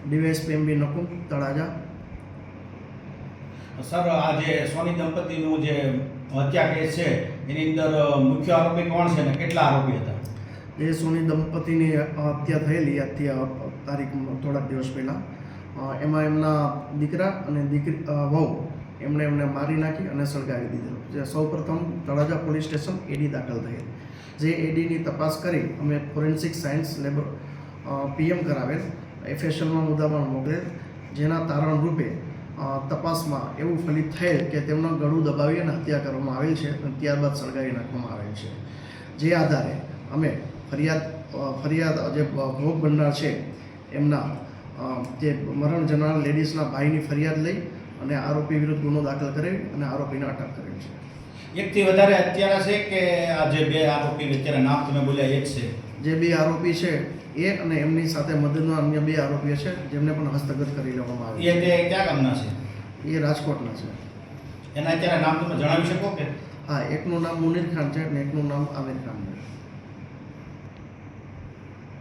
DYSP MB Nakum Talaja. Sir, આ જે સોની દંપતીનું જે હત્યા કેસ છે એની અંદર મુખ્ય આરોપી કોણ છે અને કેટલા આરોપી હતા? એ સોની દંપતીની હત્યા થયેલી આજથી તારીખ થોડાક દિવસ પહેલાં. એમાં એમના દીકરા અને વહુ એમને મારી નાખી અને સળગાવી દીધેલો. જે સૌપ્રથમ તળાજા પોલીસ સ્ટેશન એડી દાખલ થયેલ. જે એડીની તપાસ કરી અમે ફોરેન્સિક સાયન્સ લેબ પીએમ કરાવેલ, એફએસએલમાં મુદ્દામાં મોકલેલ. જેના તારણ રૂપે તપાસમાં એવું ફલિત થયેલ કે તેમનું ગળું દબાવી અને હત્યા કરવામાં આવેલ છે અને ત્યારબાદ સળગાવી નાખવામાં આવેલ છે. જે આધારે અમે ફરિયાદ જે ભોગ બનનાર છે એમના જે મરણ જનાર લેડીઝના ભાઈની ફરિયાદ લઈ અને આરોપી વિરુદ્ધ ગુનો દાખલ કરાવી અને આરોપીને અટક કરેલ છે. એકથી વધારે હત્યારા છે કે આ જે બે આરોપી અત્યારે નામ તમે બોલ્યા એક છે? જે બે આરોપી છે એ અને એમની સાથે મદદના અન્ય બે આરોપીઓ છે જેમને પણ હસ્તગત કરી લેવામાં આવે. એ તે ક્યાં ગામના છે? એ રાજકોટના છે. એના અત્યારે નામ તમે જણાવી શકો કે? હા, એકનું નામ મુનીર ખાન છે અને એકનું નામ આમિર ખાન છે.